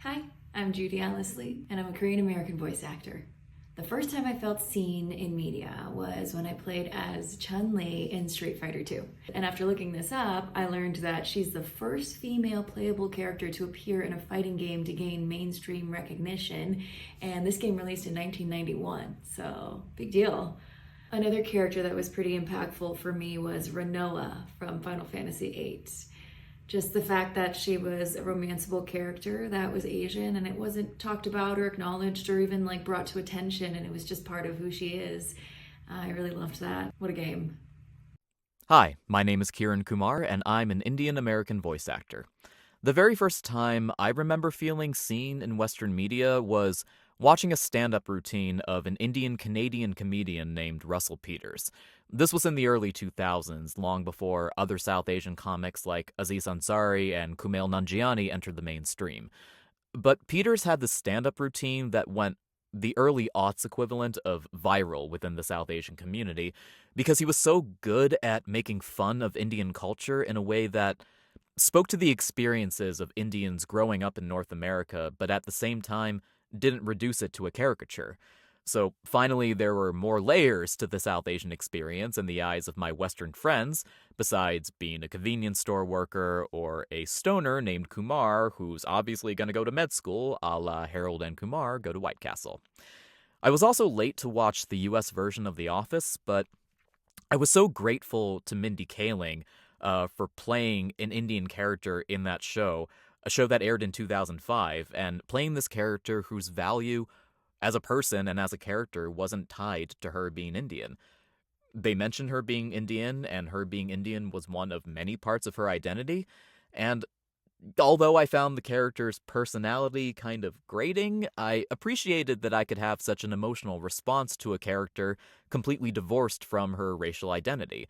Hi, I'm Judy Alice Lee, and I'm a Korean American voice actor. The first time I felt seen in media was when I played as Chun-Li in Street Fighter 2. And after looking this up, I learned that she's the first female playable character to appear in a fighting game to gain mainstream recognition, and this game released in 1991, so big deal. Another character that was pretty impactful for me was Renoa from Final Fantasy VIII. Just the fact that she was a romanceable character that was Asian and it wasn't talked about or acknowledged or even like brought to attention, and it was just part of who she is. I really loved that. What a game. Hi, my name is Kiran Kumar, and I'm an Indian American voice actor. The very first time I remember feeling seen in Western media was watching a stand up routine of an Indian Canadian comedian named Russell Peters. This was in the early 2000s, long before other South Asian comics like Aziz Ansari and Kumail Nanjiani entered the mainstream. But Peters had this stand up routine that went the early aughts equivalent of viral within the South Asian community because he was so good at making fun of Indian culture in a way that spoke to the experiences of Indians growing up in North America, but at the same time didn't reduce it to a caricature. So finally, there were more layers to the South Asian experience in the eyes of my Western friends, besides being a convenience store worker or a stoner named Kumar who's obviously going to go to med school a la Harold and Kumar go to White Castle. I was also late to watch the US version of The Office, but I was so grateful to Mindy Kaling for playing an Indian character in that show, a show that aired in 2005, and playing this character whose value as a person and as a character wasn't tied to her being Indian. They mentioned her being Indian, and her being Indian was one of many parts of her identity, and although I found the character's personality kind of grating, I appreciated that I could have such an emotional response to a character completely divorced from her racial identity.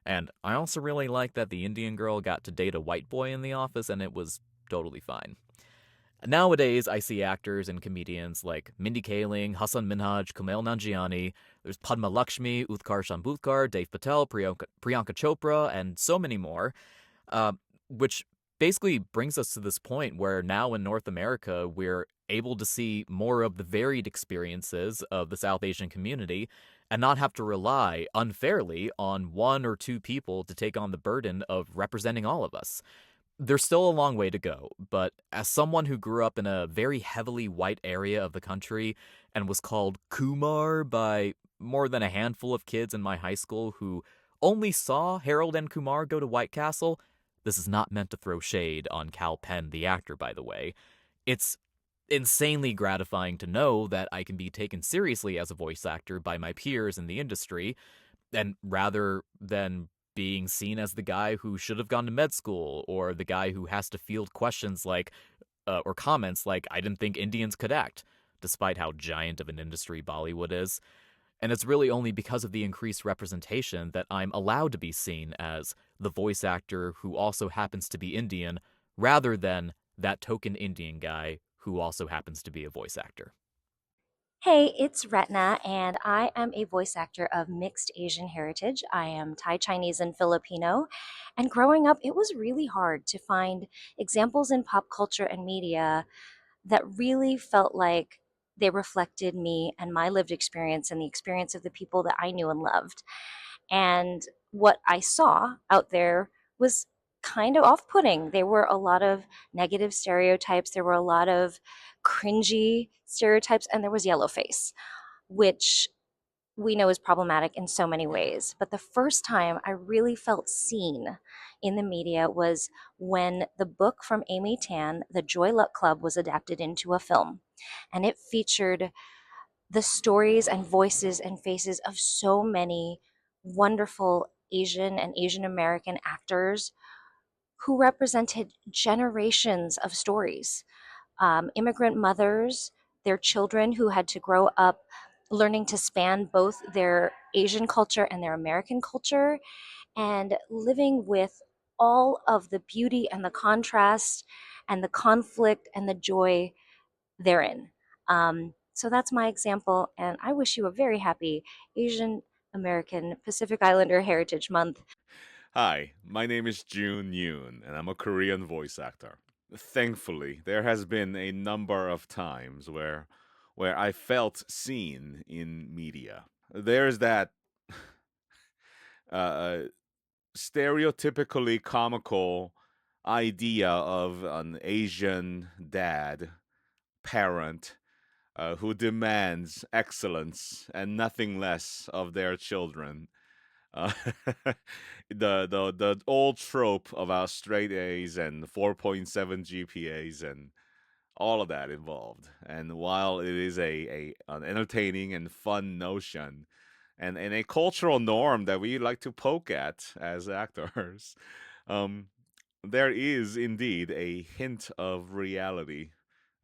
And I also really like that the Indian girl got to date a white boy in the office, and it was totally fine. Nowadays, I see actors and comedians like Mindy Kaling, Hassan Minhaj, Kumail Nanjiani, there's Padma Lakshmi, Utkar Shambhutkar, Dave Patel, Priyanka Chopra, and so many more, which basically brings us to this point where now in North America, we're able to see more of the varied experiences of the South Asian community and not have to rely unfairly on one or two people to take on the burden of representing all of us. There's still a long way to go, but as someone who grew up in a very heavily white area of the country and was called Kumar by more than a handful of kids in my high school who only saw Harold and Kumar go to White Castle, this is not meant to throw shade on Kal Penn, the actor, by the way. It's insanely gratifying to know that I can be taken seriously as a voice actor by my peers in the industry, and rather than being seen as the guy who should have gone to med school or the guy who has to field questions like, or comments like, I didn't think Indians could act, despite how giant of an industry Bollywood is. And it's really only because of the increased representation that I'm allowed to be seen as the voice actor who also happens to be Indian, rather than that token Indian guy who also happens to be a voice actor. Hey, it's Ratana, and I am a voice actor of mixed Asian heritage. I am Thai, Chinese, and Filipino. And growing up, it was really hard to find examples in pop culture and media that really felt like they reflected me and my lived experience and the experience of the people that I knew and loved. And what I saw out there was kind of off putting. There were a lot of negative stereotypes, there were a lot of cringy stereotypes, and there was yellow face, which we know is problematic in so many ways. But the first time I really felt seen in the media was when the book from Amy Tan, The Joy Luck Club, was adapted into a film. And it featured the stories and voices and faces of so many wonderful Asian and Asian American actors who represented generations of stories. Immigrant mothers, their children who had to grow up learning to span both their Asian culture and their American culture, and living with all of the beauty and the contrast and the conflict and the joy therein. So that's my example, and I wish you a very happy Asian American Pacific Islander Heritage Month. Hi, my name is Yoon, and I'm a Korean voice actor. Thankfully, there has been a number of times where I felt seen in media. There's that uh, stereotypically comical idea of an Asian dad, parent, who demands excellence and nothing less of their children. Uh, the old trope of our straight A's and 4.7 GPAs and all of that involved. And while it is an entertaining and fun notion, and a cultural norm that we like to poke at as actors, um, there is indeed a hint of reality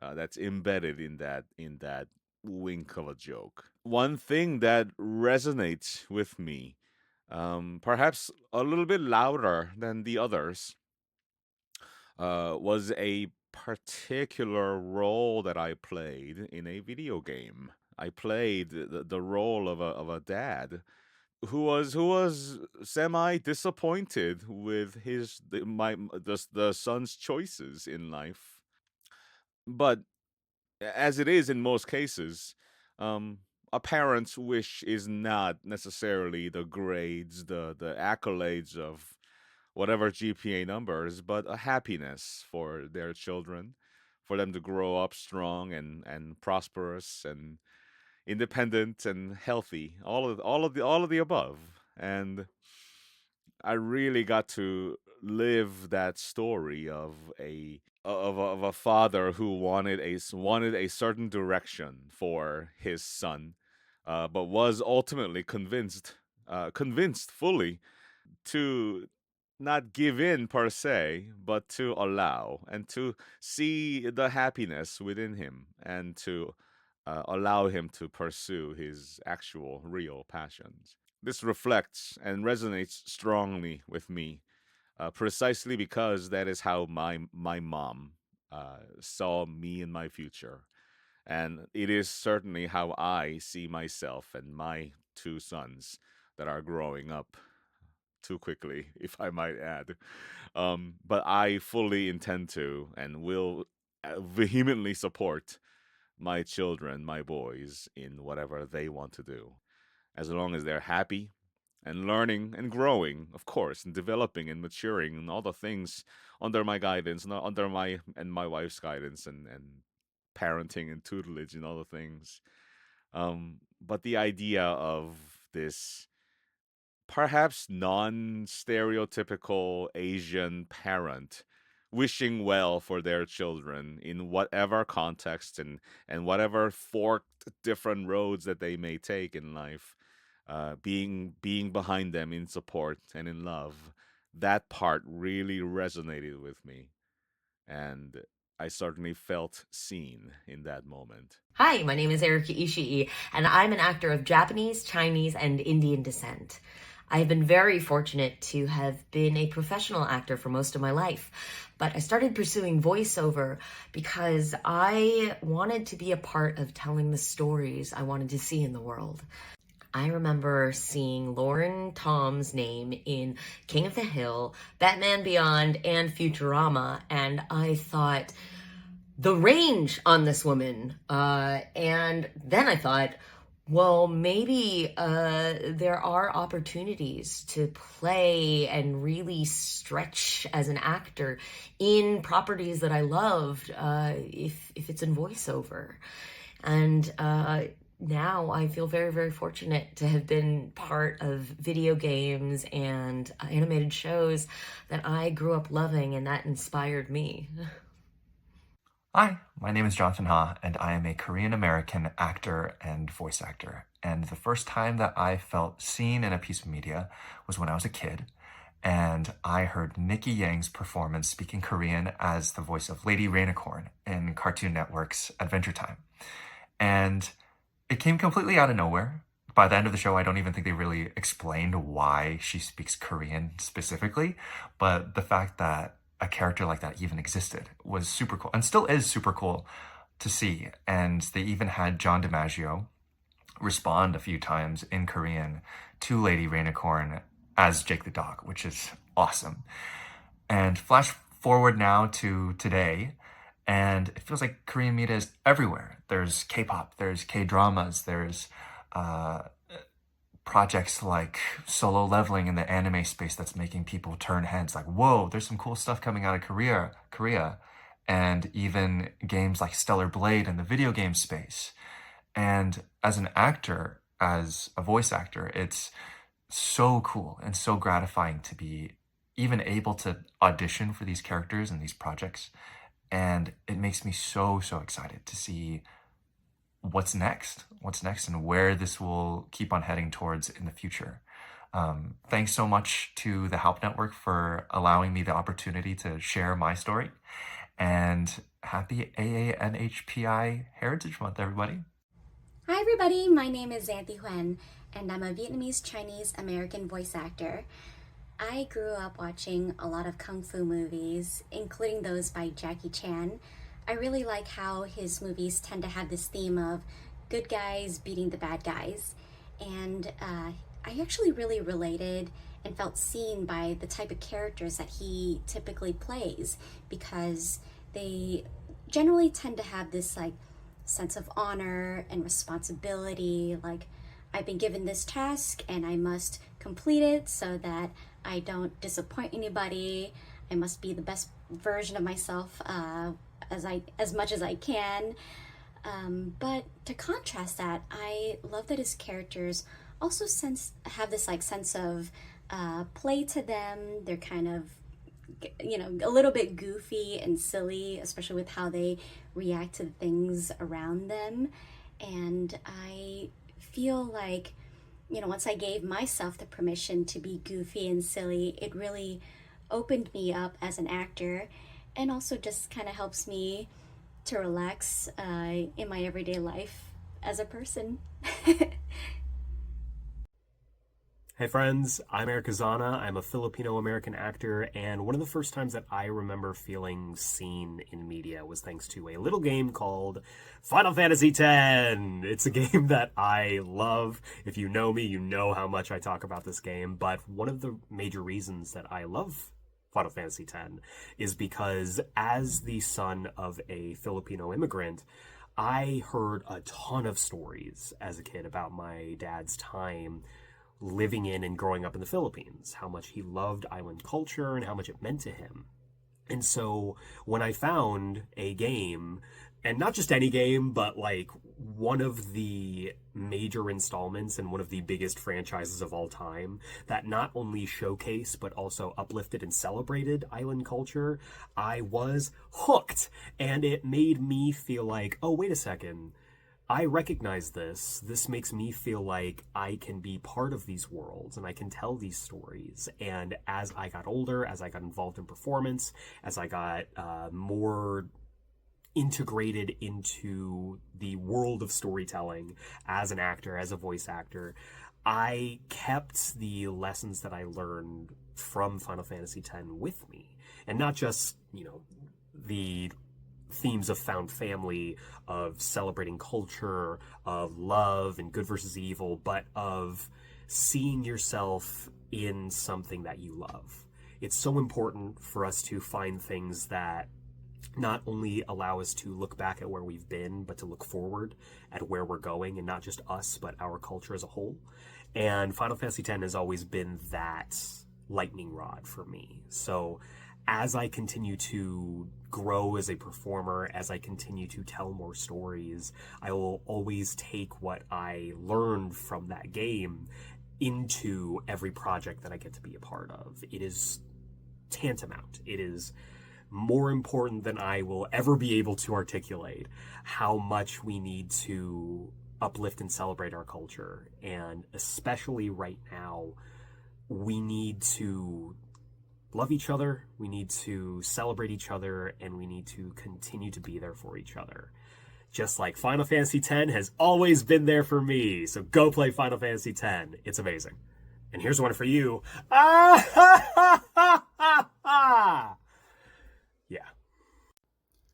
that's embedded in that wink of a joke. One thing that resonates with me, perhaps a little bit louder than the others, was a particular role that I played in a video game. I played the role of a dad who was semi disappointed with the son's choices in life. But as it is in most cases, um, a parent's wish is not necessarily the grades, the accolades of whatever GPA numbers, but a happiness for their children, for them to grow up strong and prosperous and independent and healthy, all of the above. And I really got to live that story of a father who wanted a certain direction for his son, but was ultimately convinced fully to not give in per se, but to allow and to see the happiness within him and to allow him to pursue his actual real passions. This reflects and resonates strongly with me, precisely because that is how my mom saw me in my future, and it is certainly how I see myself and my two sons that are growing up too quickly, if I might add. But I fully intend to and will vehemently support my children, my boys, in whatever they want to do, as long as they're happy and learning and growing, of course, and developing and maturing and all the things under my guidance, not under my wife's guidance and parenting and tutelage and all the things. But the idea of this perhaps non-stereotypical Asian parent wishing well for their children in whatever context and whatever forked different roads that they may take in life, being behind them in support and in love. That part really resonated with me, and I certainly felt seen in that moment. Hi, my name is Erika Ishii, and I'm an actor of Japanese, Chinese, and Indian descent. I have been very fortunate to have been a professional actor for most of my life, but I started pursuing voiceover because I wanted to be a part of telling the stories I wanted to see in the world. I remember seeing Lauren Tom's name in King of the Hill, Batman Beyond, and Futurama, and I thought, the range on this woman. And then I thought, well, maybe there are opportunities to play and really stretch as an actor in properties that I loved if it's in voiceover. And now I feel very, very fortunate to have been part of video games and animated shows that I grew up loving and that inspired me. Hi, my name is Jonathon Ha, and I am a Korean American actor and voice actor. And the first time that I felt seen in a piece of media was when I was a kid, and I heard Nikki Yang's performance speaking Korean as the voice of Lady Rainicorn in Cartoon Network's Adventure Time. And it came completely out of nowhere. By the end of the show, I don't even think they really explained why she speaks Korean specifically, but the fact that a character like that even existed was super cool and still is super cool to see. And they even had John DiMaggio respond a few times in Korean to Lady Rainicorn as Jake the dog, which is awesome. And flash forward now to today, and it feels like Korean media is everywhere. There's K-pop, there's K-dramas, there's projects like Solo Leveling in the anime space that's making people turn heads like, whoa, there's some cool stuff coming out of Korea. And even games like Stellar Blade in the video game space. And as an actor, as a voice actor, it's so cool and so gratifying to be even able to audition for these characters and these projects. And it makes me so excited to see what's next and where this will keep on heading towards in the future. Thanks so much to the Halp Network for allowing me the opportunity to share my story. And happy AANHPI Heritage Month, everybody. Hi everybody, my name is Xanthe Huynh, and I'm a Vietnamese Chinese American voice actor. I grew up watching a lot of kung fu movies, including those by Jackie Chan. I really like how his movies tend to have this theme of good guys beating the bad guys. And I actually really related and felt seen by the type of characters that he typically plays, because they generally tend to have this like sense of honor and responsibility, like I've been given this task and I must complete it so that I don't disappoint anybody. I must be the best version of myself as much as I can. But to contrast that, I love that his characters also have this like sense of play to them. They're kind of, you know, a little bit goofy and silly, especially with how they react to the things around them. And I feel like, you know, once I gave myself the permission to be goofy and silly, it really opened me up as an actor, and also just kind of helps me to relax in my everyday life as a person. Hey friends, I'm Eric Azana. I'm a Filipino-American actor, and one of the first times that I remember feeling seen in media was thanks to a little game called Final Fantasy X. It's a game that I love. If you know me, you know how much I talk about this game, but one of the major reasons that I love Final Fantasy X is because as the son of a Filipino immigrant, I heard a ton of stories as a kid about my dad's time living in and growing up in the Philippines, how much he loved island culture and how much it meant to him. And so when I found a game, and not just any game, but like one of the major installments and one of the biggest franchises of all time that not only showcased but also uplifted and celebrated island culture, I was hooked. And it made me feel like, oh, wait a second, I recognize this. This makes me feel like I can be part of these worlds and I can tell these stories. And as I got older, as I got involved in performance, as I got more integrated into the world of storytelling as an actor, as a voice actor, I kept the lessons that I learned from Final Fantasy X with me. And not just, you know, the themes of found family, of celebrating culture, of love and good versus evil, but of seeing yourself in something that you love. It's so important for us to find things that not only allow us to look back at where we've been, but to look forward at where we're going, and not just us, but our culture as a whole. And Final Fantasy X has always been that lightning rod for me. So as I continue to grow as a performer, as I continue to tell more stories, I will always take what I learned from that game into every project that I get to be a part of. It is tantamount. It is more important than I will ever be able to articulate how much we need to uplift and celebrate our culture. And especially right now, we need to love each other, we need to celebrate each other, and we need to continue to be there for each other. Just like Final Fantasy X has always been there for me. So go play Final Fantasy X. It's amazing. And here's one for you. Yeah.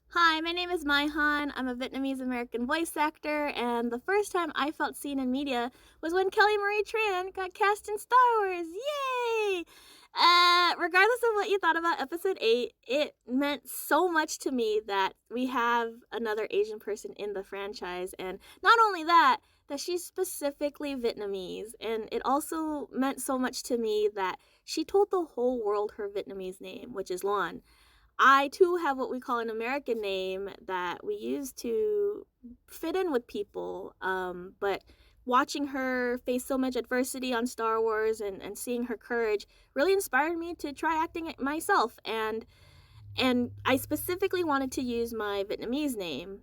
Hi, my name is Maihan. I'm a Vietnamese American voice actor, and the first time I felt seen in media was when Kelly Marie Tran got cast in Star Wars. Yay! Regardless of what you thought about episode 8, it meant so much to me that we have another Asian person in the franchise. And not only that she's specifically Vietnamese. And it also meant so much to me that she told the whole world her Vietnamese name, which is Loan. I too have what we call an American name that we use to fit in with people. But watching her face so much adversity on Star Wars and seeing her courage really inspired me to try acting it myself. And I specifically wanted to use my Vietnamese name.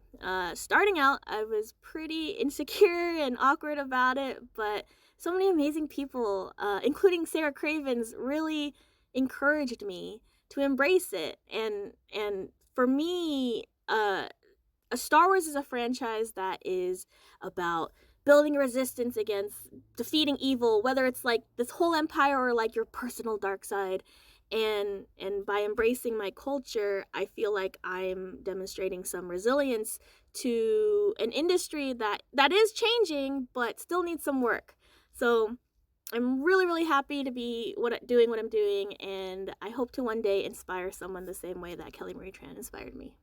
Starting out, I was pretty insecure and awkward about it, but so many amazing people, including Sarah Cravens, really encouraged me to embrace it. And for me, Star Wars is a franchise that is about building resistance against defeating evil, whether it's like this whole empire or like your personal dark side. And by embracing my culture, I feel like I'm demonstrating some resilience to an industry that is changing but still needs some work. So I'm really, really happy to be doing what I'm doing, and I hope to one day inspire someone the same way that Kelly Marie Tran inspired me.